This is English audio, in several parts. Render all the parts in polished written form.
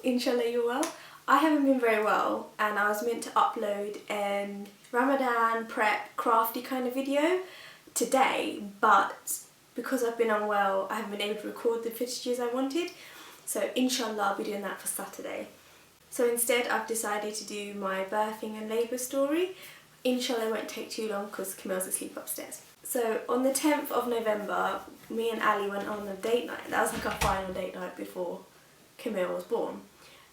Inshallah you're well. I haven't been very well and I was meant to upload an Ramadan prep crafty kind of video today, but because I've been unwell I haven't been able to record the footages I wanted, so inshallah I'll be doing that for Saturday. So instead I've decided to do my birthing and labour story. Inshallah it won't take too long because Camille's asleep upstairs. So on the 10th of November me and Ali went on a date night. That was like our final date night before Camille was born,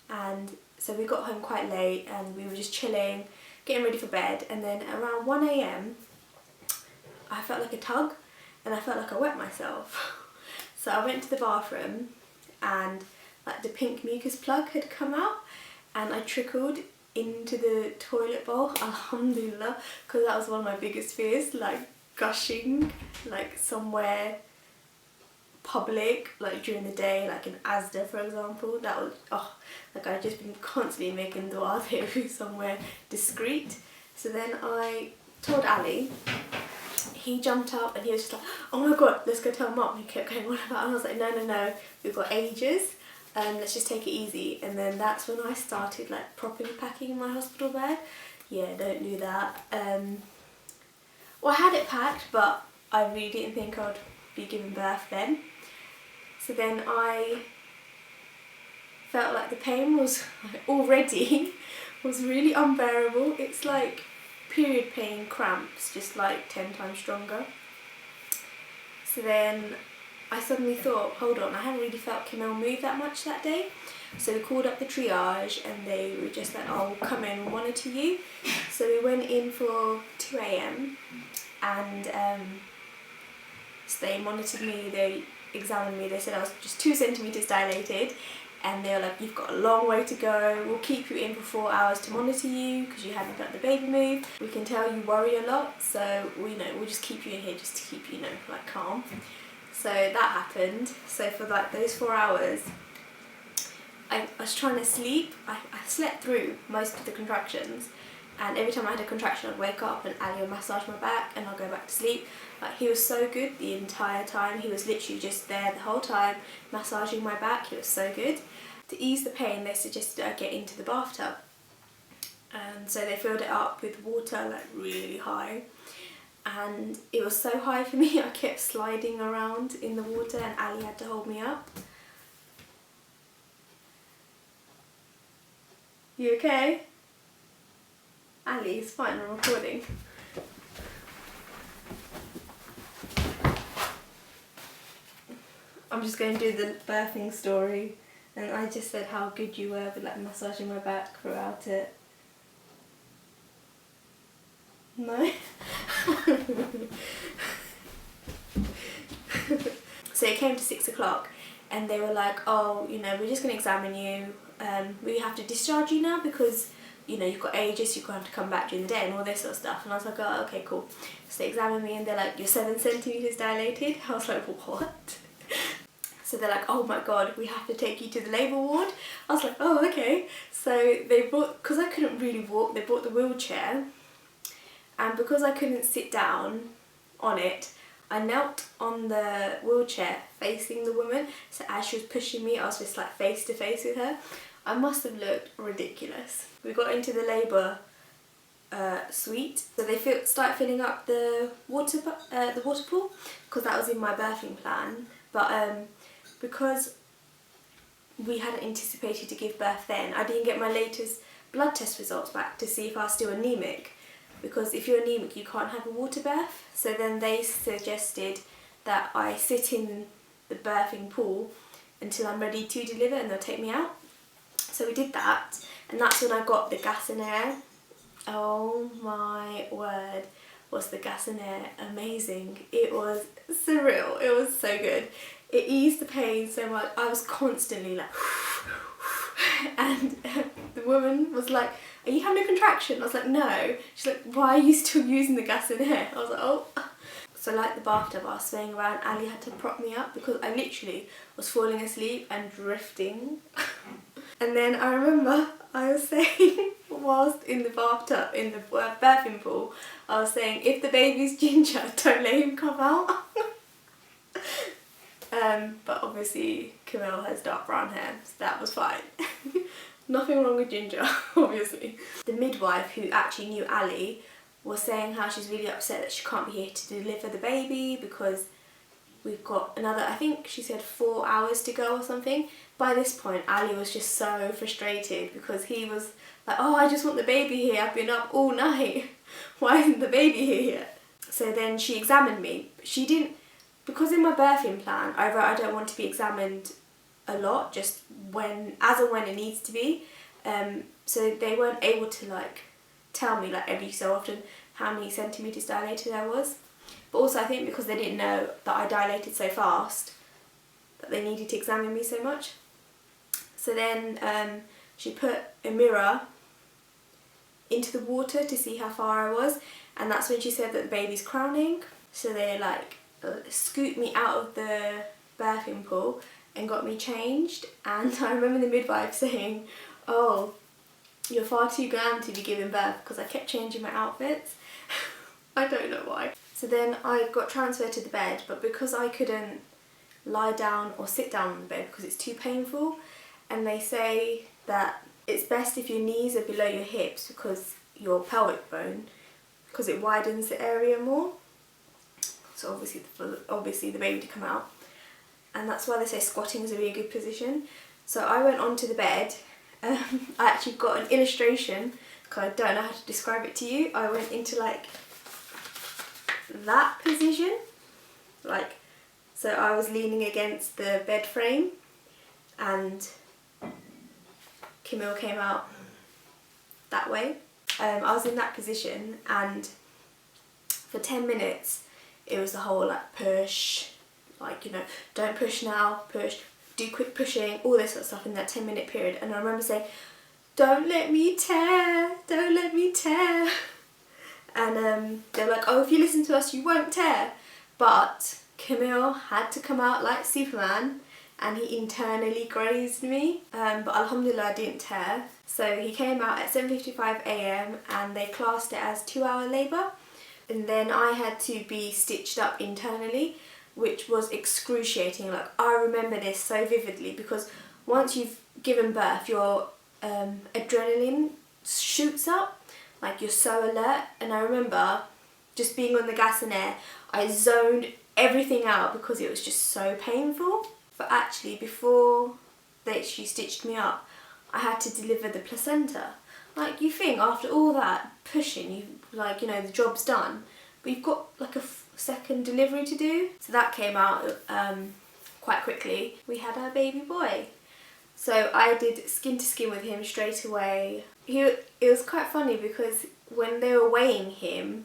and so we got home quite late and we were just chilling, getting ready for bed, and then around 1 AM I felt like a tug and I felt like I wet myself. So I went to the bathroom and like the pink mucus plug had come out and I trickled into the toilet bowl, alhamdulillah, because that was one of my biggest fears, like gushing like somewhere public, like during the day, like in Asda for example. That was, oh, like I'd just been constantly making dua that it was somewhere discreet. So then I told Ali, he jumped up and he was just like, oh my god, let's go tell mum. He kept going on about it and I was like, no, we've got ages, let's just take it easy. And then that's when I started like properly packing my hospital bag. Yeah, don't do that. Well, I had it packed but I really didn't think I'd be giving birth then. So then I felt like the pain was already was really unbearable. It's like period pain cramps, just like 10 times stronger. So then I suddenly thought, hold on, I haven't really felt Camille move that much that day. So we called up the triage and they were just like, oh, come in, we'll monitor you. So we went in for 2 AM and so they monitored me, they examined me, they said I was just 2 centimetres dilated, and they were like, you've got a long way to go, we'll keep you in for 4 hours to monitor you because you haven't got the baby move. We can tell you worry a lot, so we'll just keep you in here just to keep you, like calm. So that happened. So for like those 4 hours I was trying to sleep. I slept through most of the contractions, and every time I had a contraction I'd wake up and Ali would massage my back and I'll go back to sleep. Like, he was so good the entire time. He was literally just there the whole time massaging my back. He was so good. To ease the pain they suggested I get into the bathtub, and so they filled it up with water like really high, and it was so high for me I kept sliding around in the water and Ali had to hold me up. You okay? Ali, it's fine, I'm recording. I'm just going to do the birthing story, and I just said how good you were with like massaging my back throughout it. No? So it came to 6 o'clock and they were like, oh, we're just going to examine you. We have to discharge you now because you've got ages, you're going to have to come back during the day and all this sort of stuff. And I was like, oh, okay, cool. So they examined me and they're like, you're 7 centimetres dilated. I was like, what? So they're like, oh my god, we have to take you to the labour ward. I was like, oh, okay. So they brought, because I couldn't really walk, they brought the wheelchair, and because I couldn't sit down on it, I knelt on the wheelchair facing the woman, so as she was pushing me I was just like face to face with her. I must have looked ridiculous. We got into the labour suite, so they started filling up the water pool because that was in my birthing plan, but because we hadn't anticipated to give birth then, I didn't get my latest blood test results back to see if I was still anemic, because if you're anemic you can't have a water birth. So then they suggested that I sit in the birthing pool until I'm ready to deliver and they'll take me out. So we did that, and that's when I got the gas and air. Oh my word, was the gas and air amazing. It was surreal, it was so good. It eased the pain so much. I was constantly like and the woman was like, are you having a contraction? I was like, no. She's like, why are you still using the gas and air? I was like, oh. So like the bathtub, I was swaying around, Ali had to prop me up because I literally was falling asleep and drifting. And then I remember I was saying, whilst in the bathtub, in the birthing pool, I was saying, if the baby's ginger, don't let him come out. But obviously Camille has dark brown hair, so that was fine. Nothing wrong with ginger, obviously. The midwife, who actually knew Ali, was saying how she's really upset that she can't be here to deliver the baby because we've got another, I think she said 4 hours to go or something. By this point, Ali was just so frustrated because he was like, oh, I just want the baby here, I've been up all night. Why isn't the baby here yet? So then she examined me. She didn't, because in my birthing plan, I wrote I don't want to be examined a lot, just as and when it needs to be. So they weren't able to like tell me like every so often how many centimetres dilated I was. But also I think because they didn't know that I dilated so fast that they needed to examine me so much. So then she put a mirror into the water to see how far I was, and that's when she said that the baby's crowning. So they like scooped me out of the birthing pool and got me changed, and I remember the midwife saying, oh, you're far too glam to be giving birth, because I kept changing my outfits. I don't know why. So then I got transferred to the bed, but because I couldn't lie down or sit down on the bed because it's too painful, and they say that it's best if your knees are below your hips because your pelvic bone, because it widens the area more. So obviously the baby to come out, and that's why they say squatting is a really good position. So I went onto the bed. I actually got an illustration because I don't know how to describe it to you. I went into like that position, like, so I was leaning against the bed frame and Camille came out that way. I was in that position, and for 10 minutes it was the whole like push, like, you know, don't push now, push, do quick pushing, all this sort of stuff in that 10-minute period. And I remember saying, don't let me tear, don't let me tear. And they were like, oh, if you listen to us you won't tear. But Camille had to come out like Superman, and he internally grazed me, but alhamdulillah I didn't tear. So he came out at 7:55 AM and they classed it as 2-hour labour, and then I had to be stitched up internally, which was excruciating. Like, I remember this so vividly because once you've given birth your adrenaline shoots up, like you're so alert, and I remember just being on the gas and air, I zoned everything out because it was just so painful. But actually before she stitched me up, I had to deliver the placenta. Like, you think after all that pushing, you like, you know, the job's done, but you've got like a second delivery to do. So that came out quite quickly. We had our baby boy. So I did skin to skin with him straight away. It was quite funny because when they were weighing him,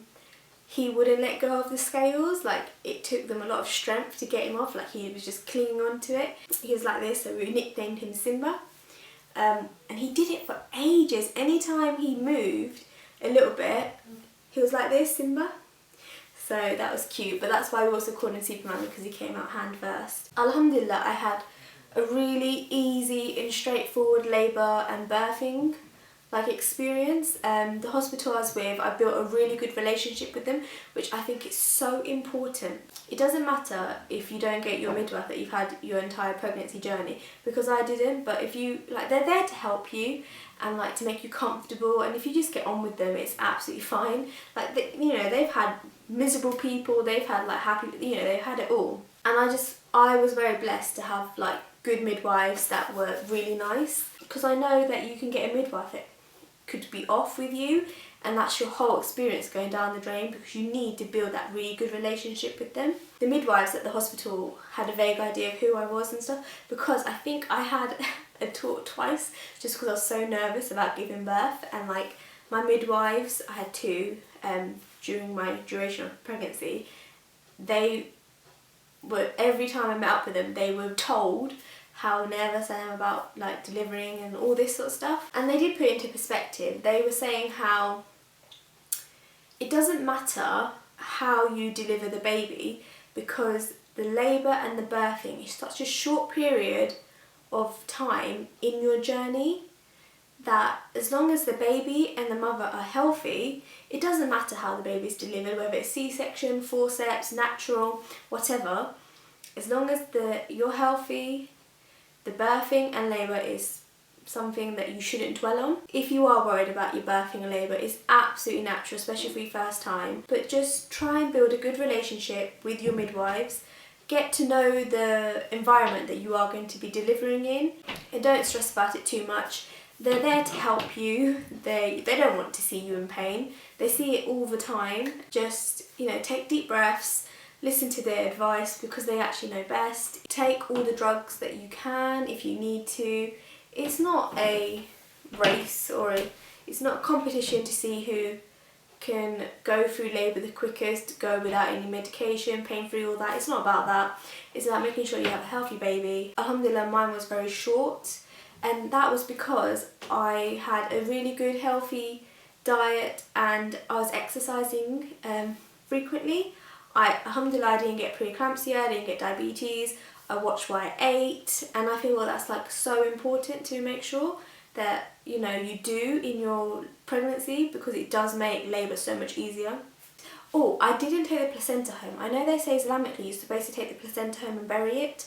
he wouldn't let go of the scales. Like, it took them a lot of strength to get him off, like he was just clinging on to it. He was like this, so we nicknamed him Simba. And he did it for ages. Anytime he moved a little bit, he was like this, Simba. So that was cute, but that's why we also called him Superman, because he came out hand first. Alhamdulillah, I had a really easy and straightforward labour and birthing like experience. The hospital I was with, I built a really good relationship with them, which I think is so important. It doesn't matter if you don't get your midwife that you've had your entire pregnancy journey, because I didn't, but if you, like, they're there to help you and like to make you comfortable, and if you just get on with them, it's absolutely fine. Like, you know, they've had miserable people, they've had like happy, you know, they've had it all. And I was very blessed to have like good midwives that were really nice, because I know that you can get a midwife that could be off with you, and that's your whole experience going down the drain, because you need to build that really good relationship with them. The midwives at the hospital had a vague idea of who I was and stuff, because I think I had a talk twice just because I was so nervous about giving birth. And like, my midwives, I had two during my duration of pregnancy, they were, every time I met up with them, they were told how nervous I am about like delivering and all this sort of stuff. And they did put it into perspective. They were saying how it doesn't matter how you deliver the baby, because the labour and the birthing is such a short period of time in your journey, that as long as the baby and the mother are healthy, it doesn't matter how the baby's delivered, whether it's C-section, forceps, natural, whatever. as long as you're healthy, the birthing and labour is something that you shouldn't dwell on. If you are worried about your birthing and labour, it's absolutely natural, especially for your first time. But just try and build a good relationship with your midwives. Get to know the environment that you are going to be delivering in, and don't stress about it too much. They're there to help you. They don't want to see you in pain. They see it all the time. Just, you know, take deep breaths, listen to their advice because they actually know best. Take all the drugs that you can if you need to. It's not a race it's not a competition to see who can go through labour the quickest, go without any medication, pain-free, all that. It's not about that. It's about making sure you have a healthy baby. Alhamdulillah, mine was very short, and that was because I had a really good healthy diet and I was exercising frequently. Alhamdulillah, I didn't get preeclampsia, I didn't get diabetes. I watched what I ate, and I feel that's like so important to make sure that, you know, you do in your pregnancy, because it does make labour so much easier. Oh, I didn't take the placenta home. I know they say Islamically you're supposed to take the placenta home and bury it,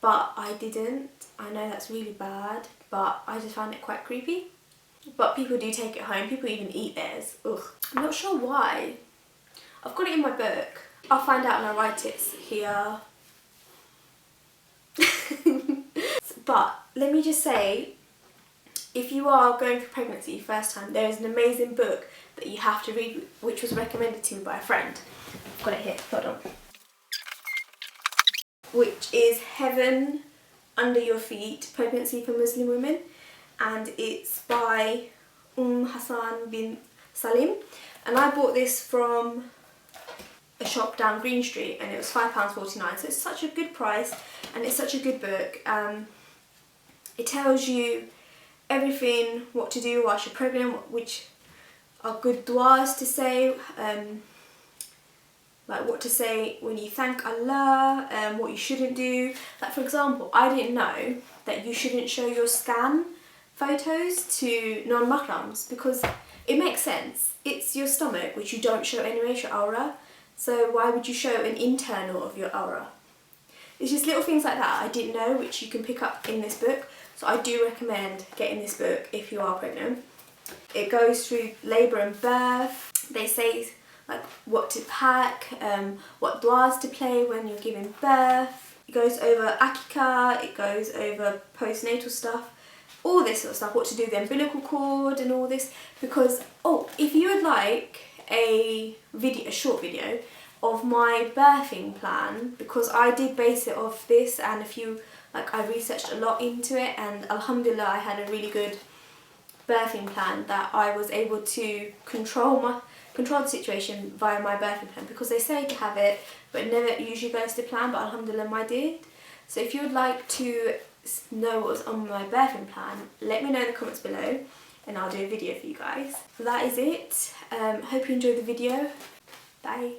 but I didn't. I know that's really bad, but I just found it quite creepy. But people do take it home. People even eat theirs. Ugh. I'm not sure why. I've got it in my book. I'll find out and I'll write it here. But let me just say, if you are going for pregnancy first time, there is an amazing book that you have to read, which was recommended to me by a friend. I've got it here, hold on. Which is Heaven Under Your Feet, Pregnancy for Muslim Women, and it's by Hasan bint Salim. And I bought this from a shop down Green Street, and it was £5.49, so it's such a good price and it's such a good book. It tells you everything, what to do whilst you're pregnant, which are good du'as to say, like what to say when you thank Allah, what you shouldn't do. Like, for example, I didn't know that you shouldn't show your scan photos to non-mahrams, because it makes sense. It's your stomach, which you don't show anyway, it's your aura. So why would you show an internal of your aura? It's just little things like that I didn't know, which you can pick up in this book. So I do recommend getting this book if you are pregnant. It goes through labour and birth. They say like what to pack, what du'as to play when you're giving birth. It goes over akika, it goes over postnatal stuff, all this sort of stuff, what to do with the umbilical cord and all this. Because, oh, if you would like a short video of my birthing plan, because I did base it off this and a few, like I researched a lot into it, and alhamdulillah I had a really good birthing plan that I was able to control the situation via my birthing plan, because they say to have it but it never usually goes to plan, but alhamdulillah mine did. So if you would like to know what was on my birthing plan, let me know in the comments below and I'll do a video for you guys. So that is it. Hope you enjoyed the video. Bye.